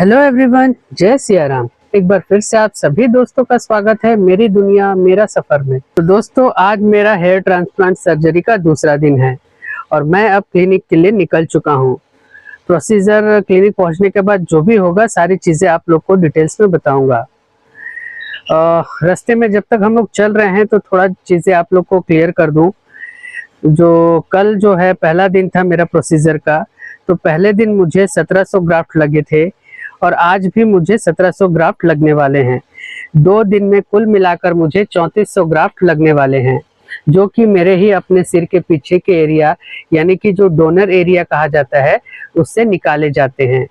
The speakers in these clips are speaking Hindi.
हेलो एवरीवन, जय सिया राम। एक बार फिर से आप सभी दोस्तों का स्वागत है मेरी दुनिया मेरा सफर में। तो दोस्तों, आज मेरा हेयर ट्रांसप्लांट सर्जरी का दूसरा दिन है और मैं अब क्लिनिक के लिए निकल चुका हूँ। प्रोसीजर क्लिनिक पहुँचने के बाद जो भी होगा सारी चीज़ें आप लोग को डिटेल्स में बताऊंगा। रास्ते में जब तक हम लोग चल रहे हैं तो थोड़ा चीज़ें आप लोग को क्लियर कर दूँ। जो कल जो है पहला दिन था मेरा प्रोसीजर का, तो पहले दिन मुझे 1700 ग्राफ्ट लगे थे और आज भी मुझे 1700 ग्राफ्ट लगने वाले हैं। 2 दिन में कुल मिलाकर मुझे 3400 ग्राफ्ट लगने वाले हैं, जो कि मेरे ही अपने सिर के पीछे के एरिया यानी कि जो डोनर एरिया कहा जाता है उससे निकाले जाते हैं।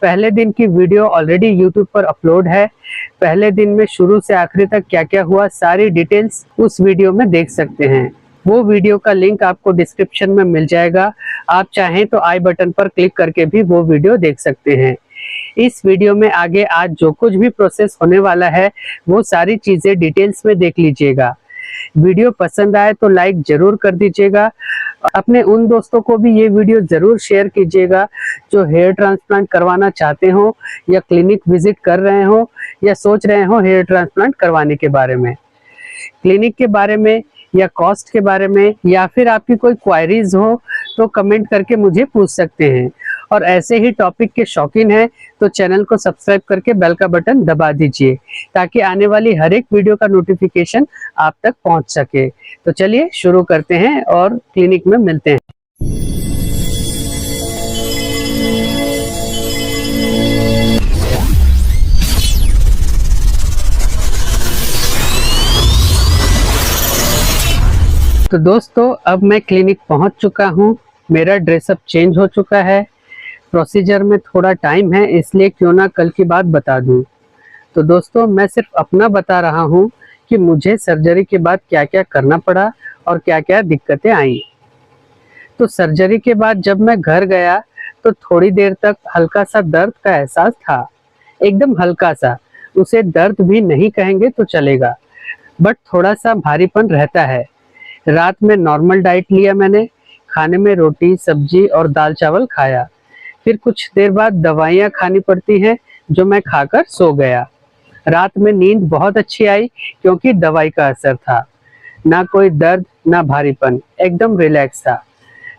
पहले दिन की वीडियो ऑलरेडी यूट्यूब पर अपलोड है। पहले दिन में शुरू से आखिरी तक क्या क्या हुआ सारी डिटेल्स उस वीडियो में देख सकते हैं। वो वीडियो का लिंक आपको डिस्क्रिप्शन में मिल जाएगा। आप चाहें तो आई बटन पर क्लिक करके भी वो वीडियो देख सकते हैं। इस वीडियो में आगे आज जो कुछ भी प्रोसेस होने वाला है वो सारी चीजें डिटेल्स में देख लीजिएगा। वीडियो पसंद आए तो लाइक जरूर कर दीजिएगा। अपने उन दोस्तों को भी ये वीडियो जरूर शेयर कीजिएगा जो हेयर ट्रांसप्लांट करवाना चाहते हो या क्लिनिक विजिट कर रहे हो या सोच रहे हो हेयर ट्रांसप्लांट करवाने के बारे में, क्लिनिक के बारे में या कॉस्ट के बारे में, या फिर आपकी कोई क्वायरीज हो तो कमेंट करके मुझे पूछ सकते हैं। और ऐसे ही टॉपिक के शौकीन हैं तो चैनल को सब्सक्राइब करके बेल का बटन दबा दीजिए ताकि आने वाली हर एक वीडियो का नोटिफिकेशन आप तक पहुंच सके। तो चलिए शुरू करते हैं और क्लिनिक में मिलते हैं। तो दोस्तों, अब मैं क्लिनिक पहुंच चुका हूं। मेरा ड्रेसअप चेंज हो चुका है। प्रोसीजर में थोड़ा टाइम है इसलिए क्यों ना कल की बात बता दूं। तो दोस्तों, मैं सिर्फ अपना बता रहा हूं कि मुझे सर्जरी के बाद क्या क्या करना पड़ा और क्या क्या दिक्कतें आई। तो सर्जरी के बाद जब मैं घर गया तो थोड़ी देर तक हल्का सा दर्द का एहसास था, एकदम हल्का सा, उसे दर्द भी नहीं कहेंगे तो चलेगा, बट थोड़ा सा भारीपन रहता है। रात में नॉर्मल डाइट लिया मैंने, खाने में रोटी सब्जी और दाल चावल खाया। फिर कुछ देर बाद दवाइयाँ खानी पड़ती हैं जो मैं खाकर सो गया। रात में नींद बहुत अच्छी आई क्योंकि दवाई का असर था। ना कोई दर्द ना भारीपन, एकदम रिलैक्स था।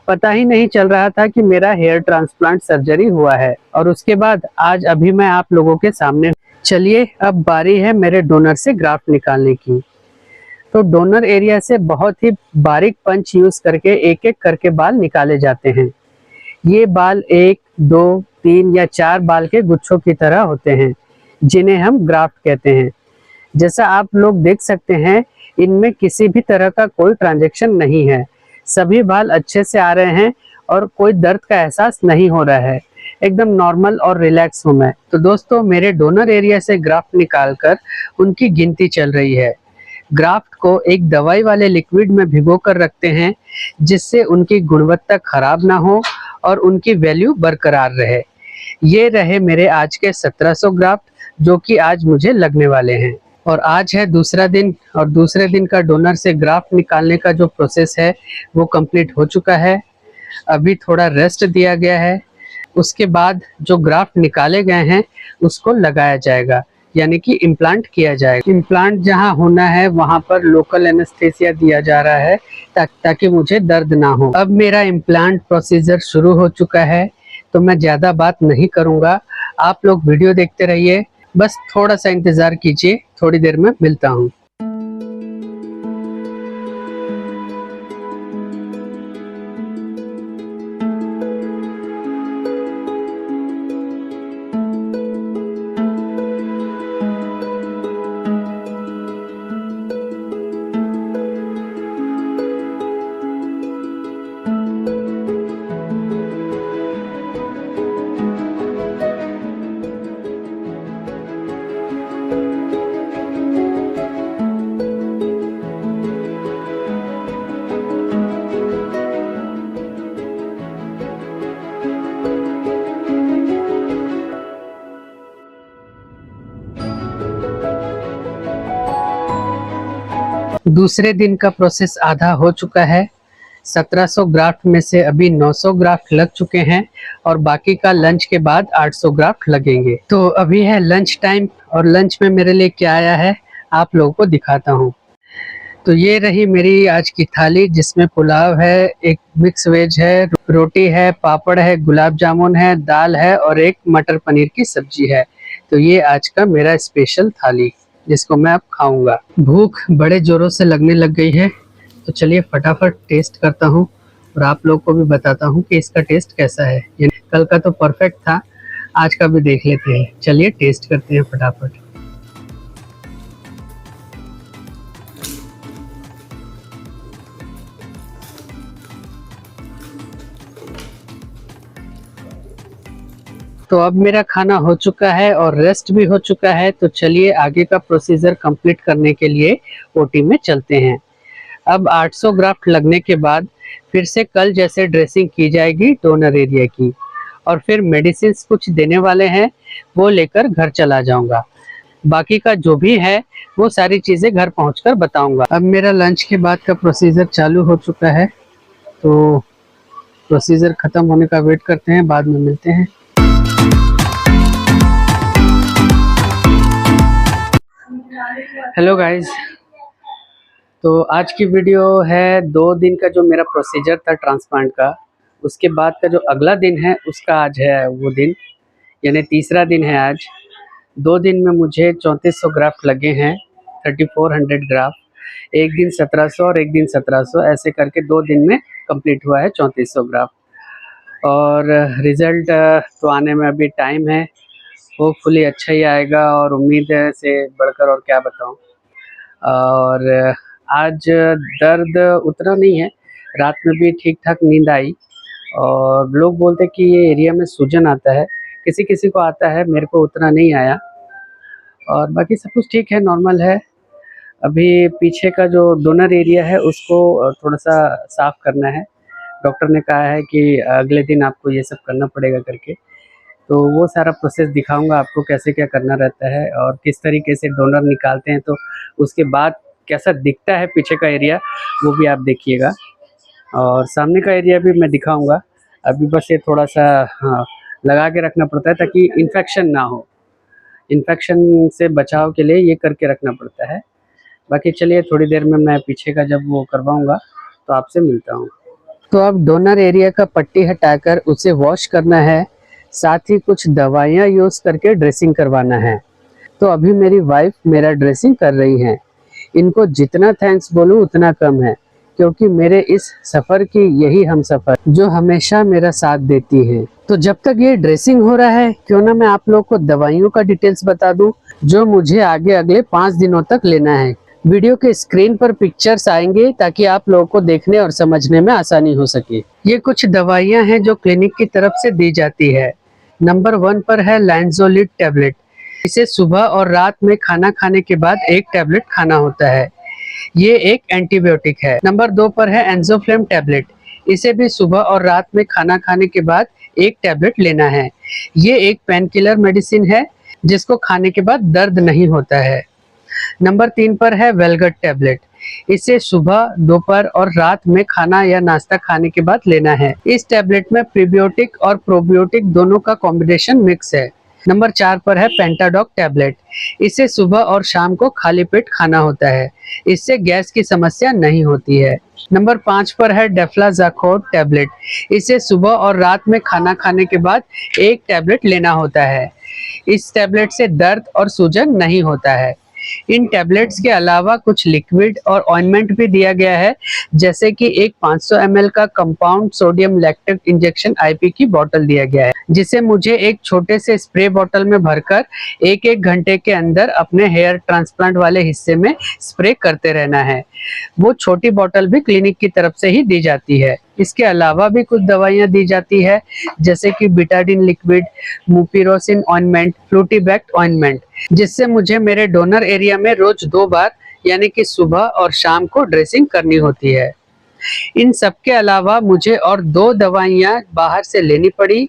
पता ही नहीं चल रहा था कि मेरा हेयर ट्रांसप्लांट सर्जरी हुआ है। और उसके बाद आज अभी मैं आप लोगों के सामने। चलिए, अब बारी है मेरे डोनर से ग्राफ्ट निकालने की। तो डोनर एरिया से बहुत ही बारीक पंच यूज करके एक एक करके बाल निकाले जाते हैं। ये बाल 1, 2, 3 या 4 बाल के गुच्छों की तरह होते हैं जिन्हें हम ग्राफ्ट कहते हैं। जैसा आप लोग देख सकते हैं, इनमें किसी भी तरह का कोई ट्रांजैक्शन नहीं है। सभी बाल अच्छे से आ रहे हैं और कोई दर्द का एहसास नहीं हो रहा है। एकदम नॉर्मल और रिलैक्स हूँ मैं। तो दोस्तों, मेरे डोनर एरिया से ग्राफ्ट निकालकर उनकी गिनती चल रही है। ग्राफ्ट को एक दवाई वाले लिक्विड में भिगो कर रखते हैं जिससे उनकी गुणवत्ता खराब ना हो और उनकी वैल्यू बरकरार रहे। ये रहे मेरे आज के 1700 ग्राफ्ट जो कि आज मुझे लगने वाले हैं। और आज है दूसरा दिन और दूसरे दिन का डोनर से ग्राफ्ट निकालने का जो प्रोसेस है वो कंप्लीट हो चुका है। अभी थोड़ा रेस्ट दिया गया है। उसके बाद जो ग्राफ्ट निकाले गए हैं उसको लगाया जाएगा, यानी कि इम्प्लांट किया जाएगा। इम्प्लांट जहां होना है वहां पर लोकल एनेस्थेसिया दिया जा रहा है ताकि मुझे दर्द ना हो। अब मेरा इम्प्लांट प्रोसीजर शुरू हो चुका है तो मैं ज़्यादा बात नहीं करूंगा। आप लोग वीडियो देखते रहिए, बस थोड़ा सा इंतज़ार कीजिए, थोड़ी देर में मिलता हूँ। दूसरे दिन का प्रोसेस आधा हो चुका है। 1700 ग्राफ्ट में से अभी 900 ग्राफ्ट लग चुके हैं और बाकी का लंच के बाद 800 ग्राफ्ट लगेंगे। तो अभी है लंच टाइम और लंच में मेरे लिए क्या आया है आप लोगों को दिखाता हूँ। तो ये रही मेरी आज की थाली, जिसमें पुलाव है, एक मिक्स वेज है, रोटी है, पापड़ है, गुलाब जामुन है, दाल है और एक मटर पनीर की सब्जी है। तो ये आज का मेरा स्पेशल थाली जिसको मैं अब खाऊंगा। भूख बड़े जोरों से लगने लग गई है, तो चलिए फटाफट टेस्ट करता हूँ और आप लोग को भी बताता हूँ कि इसका टेस्ट कैसा है। कल का तो परफेक्ट था, आज का भी देख लेते हैं। चलिए टेस्ट करते हैं फटाफट। तो अब मेरा खाना हो चुका है और रेस्ट भी हो चुका है, तो चलिए आगे का प्रोसीजर कंप्लीट करने के लिए ओटी में चलते हैं। अब 800 ग्राफ्ट लगने के बाद फिर से कल जैसे ड्रेसिंग की जाएगी डोनर एरिया की, और फिर मेडिसिन कुछ देने वाले हैं वो लेकर घर चला जाऊंगा। बाकी का जो भी है वो सारी चीज़ें घर पहुंचकर बताऊंगा। अब मेरा लंच के बाद का प्रोसीजर चालू हो चुका है, तो प्रोसीजर ख़त्म होने का वेट करते हैं, बाद में मिलते हैं। हेलो गाइस, तो आज की वीडियो है 2 दिन का जो मेरा प्रोसीजर था ट्रांसप्लांट का, उसके बाद का जो अगला दिन है उसका आज है वो दिन, यानी तीसरा दिन है आज। 2 दिन में मुझे 3400 ग्राफ्ट लगे हैं, 3400 ग्राफ्ट। एक दिन 1700 और एक दिन 1700, ऐसे करके 2 दिन में कंप्लीट हुआ है 3400 ग्राफ्ट। और रिज़ल्ट तो आने में अभी टाइम है, होपफुली अच्छा ही आएगा और उम्मीद से बढ़कर और क्या बताऊं। और आज दर्द उतना नहीं है, रात में भी ठीक ठाक नींद आई। और लोग बोलते कि ये एरिया में सूजन आता है, किसी किसी को आता है, मेरे को उतना नहीं आया। और बाकी सब कुछ ठीक है, नॉर्मल है। अभी पीछे का जो डोनर एरिया है उसको थोड़ा सा साफ़ करना है। डॉक्टर ने कहा है कि अगले दिन आपको ये सब करना पड़ेगा करके, तो वो सारा प्रोसेस दिखाऊंगा आपको कैसे क्या करना रहता है और किस तरीके से डोनर निकालते हैं, तो उसके बाद कैसा दिखता है पीछे का एरिया वो भी आप देखिएगा। और सामने का एरिया भी मैं दिखाऊंगा। अभी बस ये थोड़ा सा लगा के रखना पड़ता है ताकि इन्फेक्शन ना हो, इन्फेक्शन से बचाव के लिए ये करके रखना पड़ता है। बाकी चलिए थोड़ी देर में मैं पीछे का जब वो करवाऊँगा तो आपसे मिलता हूँ। तो अब डोनर एरिया का पट्टी हटाकर उसे वॉश करना है, साथ ही कुछ दवाइयाँ यूज़ करके ड्रेसिंग करवाना है। तो अभी मेरी वाइफ मेरा ड्रेसिंग कर रही हैं। इनको जितना थैंक्स बोलूँ उतना कम है, क्योंकि मेरे इस सफ़र की यही हम सफ़र जो हमेशा मेरा साथ देती हैं। तो जब तक ये ड्रेसिंग हो रहा है, क्यों ना मैं आप लोग को दवाइयों का डिटेल्स बता दूं जो मुझे आगे अगले 5 दिनों तक लेना है। वीडियो के स्क्रीन पर पिक्चर्स आएंगे ताकि आप लोगों को देखने और समझने में आसानी हो सके। ये कुछ दवाइयाँ हैं जो क्लिनिक की तरफ से दी जाती है। नंबर 1 पर है लैंडजोलिड टैबलेट। इसे सुबह और रात में खाना खाने के बाद 1 टैबलेट खाना होता है। ये एक एंटीबायोटिक है। नंबर 2 पर है एंजोफ्लेम टैबलेट। इसे भी सुबह और रात में खाना खाने के बाद 1 टैबलेट लेना है। ये एक पेन किलर मेडिसिन है जिसको खाने के बाद दर्द नहीं होता है। नंबर 3 पर है वेलगट टैबलेट। इसे सुबह, दोपहर और रात में खाना या नाश्ता खाने के बाद लेना है। इस टैबलेट में प्रीबायोटिक और प्रोबायोटिक दोनों का कॉम्बिनेशन मिक्स है। नंबर 4 पर है पेंटाडॉक टैबलेट। इसे सुबह और शाम को खाली पेट खाना होता है। इससे गैस की समस्या नहीं होती है। नंबर 5 पर है डेफ्लाज़ाकोड टैबलेट। इसे सुबह और रात में खाना खाने के बाद 1 टैबलेट लेना होता है। इस टैबलेट से दर्द और सूजन नहीं होता है। इन टैबलेट्स के अलावा कुछ लिक्विड और ऑइंटमेंट भी दिया गया है, जैसे कि एक 500 ml का compound sodium lactate injection IP की बोतल दिया गया है, जिसे मुझे एक छोटे से स्प्रे बोतल में भरकर 1-1 घंटे के अंदर अपने हेयर ट्रांसप्लांट वाले हिस्से में स्प्रे करते रहना है। वो छोटी बोतल भी क्लिनिक की तरफ से ही दी जाती है। इसके अलावा भी कुछ दवाइयाँ दी जाती है, जैसे कि Betadine liquid, mupirocin ointment, Flutibact ointment, जिससे मुझे मेरे डोनर एरिया में रोज 2 बार यानी कि सुबह और शाम को ड्रेसिंग करनी होती है। इन सब के अलावा मुझे और 2 दवाइयाँ बाहर से लेनी पड़ी।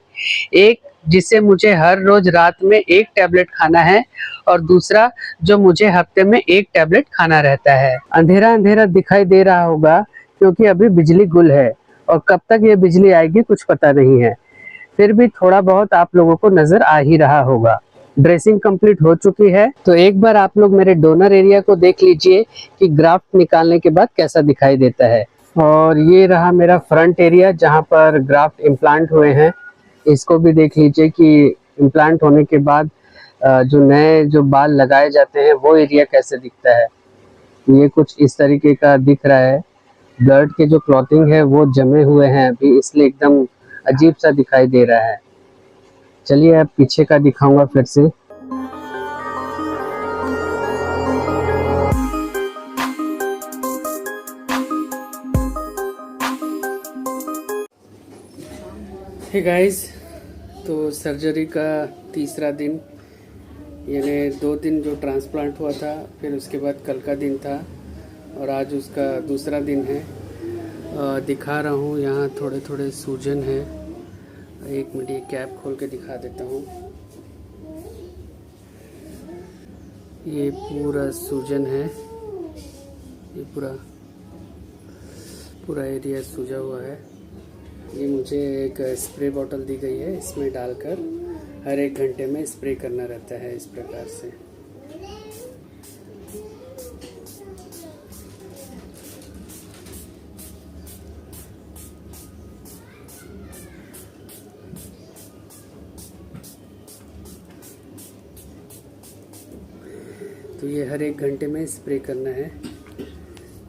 एक जिसे मुझे हर रोज रात में 1 टैबलेट खाना है और दूसरा जो मुझे हफ्ते में 1 टैबलेट खाना रहता है। अंधेरा अंधेरा दिखाई दे रहा होगा क्योंकि अभी बिजली गुल है और कब तक ये बिजली आएगी कुछ पता नहीं है। फिर भी थोड़ा बहुत आप लोगों को नजर आ ही रहा होगा। ड्रेसिंग कंप्लीट हो चुकी है, तो एक बार आप लोग मेरे डोनर एरिया को देख लीजिए कि ग्राफ्ट निकालने के बाद कैसा दिखाई देता है। और ये रहा मेरा फ्रंट एरिया जहाँ पर ग्राफ्ट इम्प्लांट हुए हैं। इसको भी देख लीजिए कि इम्प्लांट होने के बाद जो नए जो बाल लगाए जाते हैं वो एरिया कैसे दिखता है। ये कुछ इस तरीके का दिख रहा है। ब्लड के जो क्लॉथिंग है वो जमे हुए हैं अभी, इसलिए एकदम अजीब सा दिखाई दे रहा है। चलिए अब पीछे का दिखाऊंगा फिर से। हे गाइस, तो सर्जरी का तीसरा दिन, यानी 2 दिन जो ट्रांसप्लांट हुआ था, फिर उसके बाद कल का दिन था और आज उसका दूसरा दिन है। दिखा रहा हूँ, यहाँ थोड़े थोड़े सूजन है। एक मिनट, ये कैप खोल के दिखा देता हूँ। ये पूरा सूजन है, ये पूरा एरिया सूजा हुआ है। ये मुझे एक स्प्रे बॉटल दी गई है, इसमें डालकर हर 1 घंटे में स्प्रे करना रहता है इस प्रकार से। तो ये हर 1 घंटे में स्प्रे करना है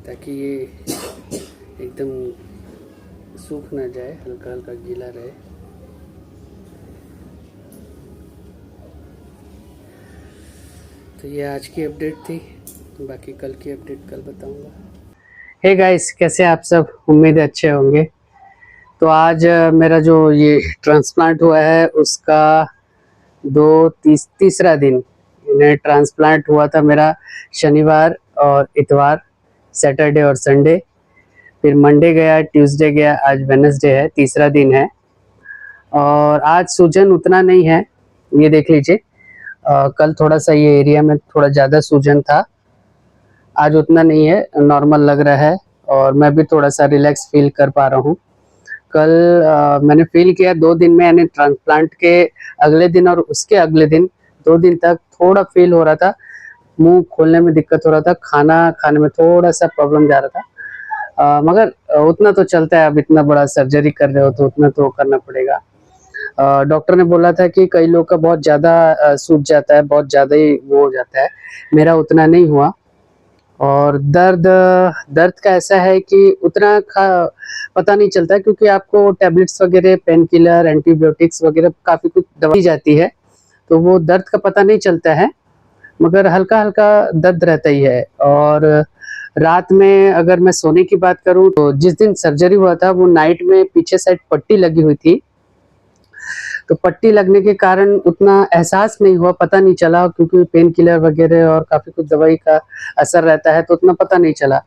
ताकि ये एकदम सूख ना जाए, हल्का हल्का गीला रहे। तो ये आज की अपडेट थी, बाकी कल की अपडेट कल बताऊंगा। हे गाइस, कैसे आप सब? उम्मीद है अच्छे होंगे। तो आज मेरा जो ये ट्रांसप्लांट हुआ है उसका तीसरा दिन। ट्रांसप्लांट हुआ था मेरा शनिवार और इतवार, सैटरडे और संडे। फिर मंडे गया, ट्यूसडे गया, आज वेडनेसडे है, तीसरा दिन है। और आज सूजन उतना नहीं है, ये देख लीजिए। कल थोड़ा सा ये एरिया में थोड़ा ज़्यादा सूजन था, आज उतना नहीं है, नॉर्मल लग रहा है। और मैं भी थोड़ा सा रिलैक्स फील कर पा रहा हूँ। कल मैंने फील किया 2 दिन में, यानी ट्रांसप्लांट के अगले दिन और उसके अगले दिन 2 दिन तक थोड़ा फील हो रहा था, मुंह खोलने में दिक्कत हो रहा था, खाना खाने में थोड़ा सा प्रॉब्लम जा रहा था। मगर उतना तो चलता है, अब इतना बड़ा सर्जरी कर रहे हो तो उतना तो करना पड़ेगा। डॉक्टर ने बोला था कि कई लोग का बहुत ज़्यादा सूज जाता है, बहुत ज़्यादा ही वो हो जाता है, मेरा उतना नहीं हुआ। और दर्द का ऐसा है कि उतना पता नहीं चलता, क्योंकि आपको टैबलेट्स वगैरह, पेन किलर, एंटीबायोटिक्स वगैरह काफ़ी कुछ दवा दी जाती है, तो वो दर्द का पता नहीं चलता है, मगर हल्का हल्का दर्द रहता ही है। और रात में अगर मैं सोने की बात करूं तो जिस दिन सर्जरी हुआ था वो नाइट में पीछे साइड पट्टी लगी हुई थी, तो पट्टी लगने के कारण उतना एहसास नहीं हुआ, पता नहीं चला, क्योंकि पेन किलर वगैरह और काफ़ी कुछ दवाई का असर रहता है तो उतना पता नहीं चला।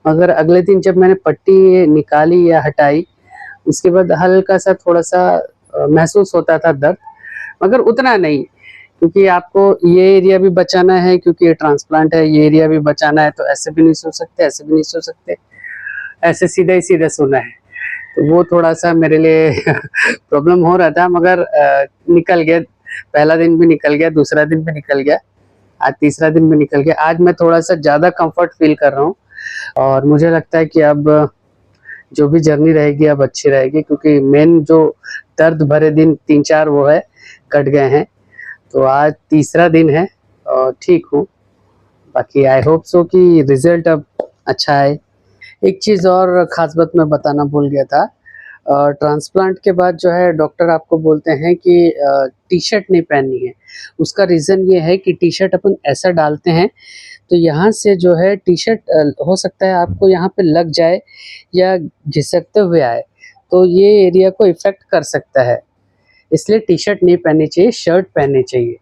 मगर अगले दिन जब मैंने पट्टी निकाली या हटाई, उसके बाद हल्का सा थोड़ा सा महसूस होता था दर्द, मगर उतना नहीं, क्योंकि आपको ये एरिया भी बचाना है, क्योंकि ये ट्रांसप्लांट है, ये एरिया भी बचाना है, तो ऐसे भी नहीं सो सकते, ऐसे भी नहीं सो सकते, ऐसे सीधा ही सीधा सोना है। तो वो थोड़ा सा मेरे लिए प्रॉब्लम हो रहा था, मगर निकल गया। पहला दिन भी निकल गया, दूसरा दिन भी निकल गया, आज तीसरा दिन भी निकल गया। आज मैं थोड़ा सा ज़्यादा कंफर्ट फील कर रहा हूँ और मुझे लगता है कि अब जो भी जर्नी रहेगी अब अच्छी रहेगी, क्योंकि मेन जो दर्द भरे दिन 3-4 वो है, कट गए हैं। तो आज तीसरा दिन है और ठीक हूँ। बाकी आई होप सो कि रिजल्ट अब अच्छा आए। एक चीज़ और ख़ास बात मैं बताना भूल गया था, ट्रांसप्लांट के बाद जो है डॉक्टर आपको बोलते हैं कि टी शर्ट नहीं पहननी है। उसका रीज़न ये है कि टी शर्ट अपन ऐसा डालते हैं तो यहाँ से जो है टी शर्ट हो सकता है आपको यहाँ पे लग जाए या घिसकते हुए आए, तो ये एरिया को इफ़ेक्ट कर सकता है, इसलिए टी शर्ट नहीं पहननी चाहिए, शर्ट पहननी चाहिए।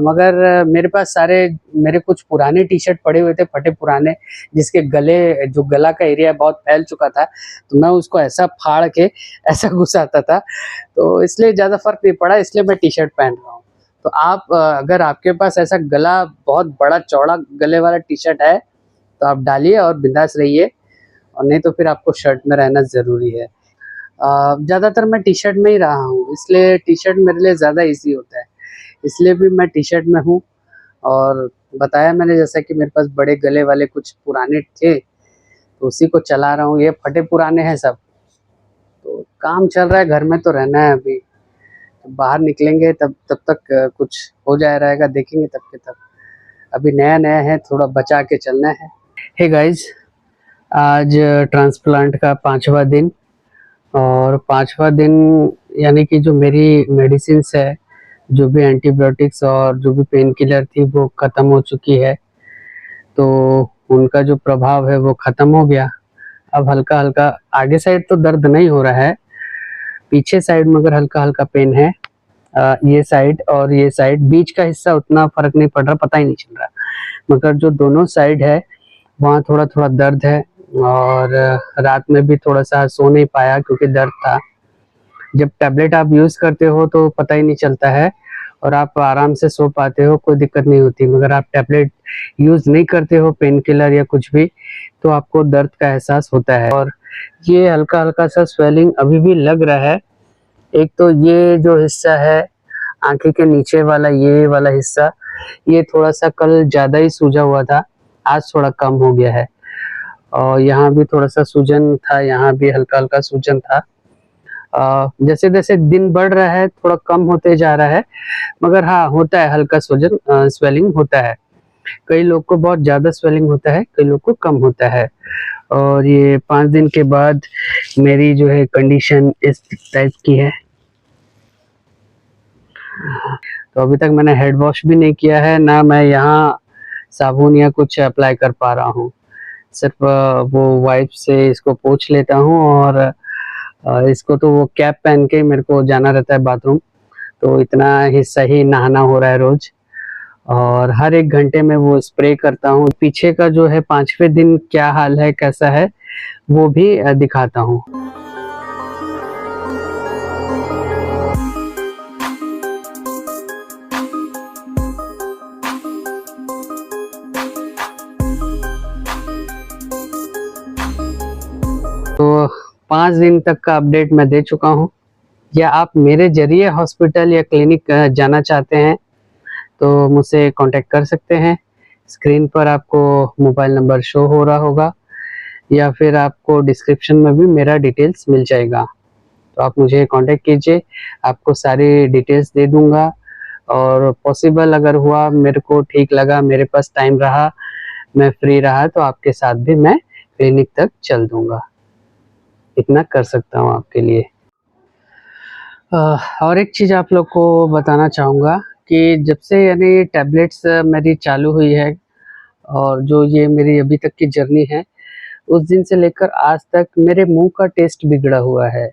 मगर मेरे पास मेरे कुछ पुराने टी शर्ट पड़े हुए थे, फटे पुराने, जिसके जो गला का एरिया बहुत फैल चुका था, तो मैं उसको ऐसा फाड़ के ऐसा घुसाता था, तो इसलिए ज़्यादा फर्क नहीं पड़ा, इसलिए मैं टी शर्ट पहन रहा हूँ। तो आप अगर आपके पास ऐसा गला बहुत बड़ा चौड़ा गले वाला टी शर्ट है तो आप डालिए और बिंदास रहिए, और नहीं तो फिर आपको शर्ट में रहना ज़रूरी है। ज़्यादातर मैं टी शर्ट में ही रहा हूँ, इसलिए टी शर्ट मेरे लिए ज़्यादा ईजी होता है, इसलिए भी मैं टी शर्ट में हूँ। और बताया मैंने जैसा कि मेरे पास बड़े गले वाले कुछ पुराने थे, तो उसी को चला रहा हूँ। ये फटे पुराने हैं सब, तो काम चल रहा है, घर में तो रहना है अभी। बाहर निकलेंगे तब तब तक कुछ हो जाए रहेगा, देखेंगे तब के तब। अभी नया नया है, थोड़ा बचा के चलना है। हे गाइस, आज ट्रांसप्लांट का 5वां दिन, और 5वां दिन यानी कि जो मेरी मेडिसिन्स है, जो भी एंटीबायोटिक्स और जो भी पेन किलर थी वो ख़त्म हो चुकी है। तो उनका जो प्रभाव है वो ख़त्म हो गया। अब हल्का हल्का आगे साइड तो दर्द नहीं हो रहा है, पीछे साइड मगर हल्का हल्का पेन है। ये साइड और ये साइड, बीच का हिस्सा उतना फर्क नहीं पड़ रहा, पता ही नहीं चल रहा, मगर जो दोनों साइड है वहाँ थोड़ा थोड़ा दर्द है। और रात में भी थोड़ा सा सो नहीं पाया क्योंकि दर्द था। जब टैबलेट आप यूज़ करते हो तो पता ही नहीं चलता है और आप आराम से सो पाते हो, कोई दिक्कत नहीं होती। मगर आप टैबलेट यूज़ नहीं करते हो, पेन किलर या कुछ भी, तो आपको दर्द का एहसास होता है। और ये हल्का हल्का सा स्वेलिंग अभी भी लग रहा है। एक तो ये जो हिस्सा है आंखें के नीचे वाला, ये वाला हिस्सा, ये थोड़ा सा कल ज़्यादा ही सूजा हुआ था, आज थोड़ा कम हो गया है। और यहाँ भी थोड़ा सा सूजन था, यहाँ भी हल्का हल्का सूजन था। जैसे जैसे दिन बढ़ रहा है थोड़ा कम होते जा रहा है, मगर हाँ होता है हल्का सूजन, स्वेलिंग होता है। कई लोग को बहुत ज़्यादा स्वेलिंग होता है, कई लोग को कम होता है। और ये 5 दिन के बाद मेरी जो है कंडीशन इस टाइप की है। तो अभी तक मैंने हेड वॉश भी नहीं किया है, ना मैं यहाँ साबुन या कुछ अप्लाई कर पा रहा हूँ। सिर्फ वो वाइप से इसको पोंछ लेता हूँ। और इसको तो वो कैप पहन के मेरे को जाना रहता है बाथरूम, तो इतना हिस्सा ही नहाना हो रहा है रोज। और हर 1 घंटे में वो स्प्रे करता हूँ। पीछे का जो है 5वें दिन क्या हाल है, कैसा है, वो भी दिखाता हूँ। तो 5 दिन तक का अपडेट मैं दे चुका हूँ। या आप मेरे जरिए हॉस्पिटल या क्लिनिक जाना चाहते हैं तो मुझसे कांटेक्ट कर सकते हैं। स्क्रीन पर आपको मोबाइल नंबर शो हो रहा होगा, या फिर आपको डिस्क्रिप्शन में भी मेरा डिटेल्स मिल जाएगा। तो आप मुझे कांटेक्ट कीजिए, आपको सारी डिटेल्स दे दूंगा। और पॉसिबल अगर हुआ, मेरे को ठीक लगा, मेरे पास टाइम रहा, मैं फ्री रहा, तो आपके साथ भी मैं क्लिनिक तक चल दूंगा। इतना कर सकता हूँ आपके लिए। और एक चीज़ आप लोग को बताना चाहूँगा कि जब से यानी ये टैबलेट्स मेरी चालू हुई है, और जो ये मेरी अभी तक की जर्नी है, उस दिन से लेकर आज तक मेरे मुंह का टेस्ट बिगड़ा हुआ है।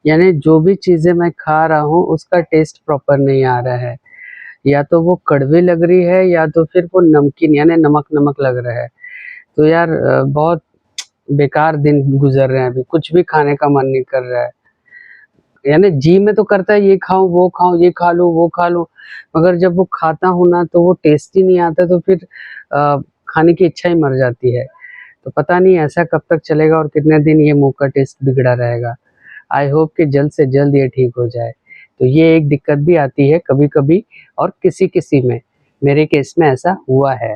यानी जो भी चीज़ें मैं खा रहा हूँ उसका टेस्ट प्रॉपर नहीं आ रहा है, या तो वो कड़वी लग रही है या तो फिर वो नमकीन यानी नमक नमक लग रहा है। तो यार बहुत बेकार दिन गुजर रहे हैं, अभी कुछ भी खाने का मन नहीं कर रहा है। यानी जी में तो करता है ये खाऊं वो खाऊं, ये खा लूं वो खा लूं, मगर जब वो खाता हूं ना तो वो टेस्ट ही नहीं आता, तो फिर खाने की इच्छा ही मर जाती है। तो पता नहीं ऐसा कब तक चलेगा और कितने दिन ये मुंह का टेस्ट बिगड़ा रहेगा। आई होप कि जल्द से जल्द ये ठीक हो जाए। तो ये एक दिक्कत भी आती है कभी कभी, और किसी किसी में, मेरे केस में ऐसा हुआ है।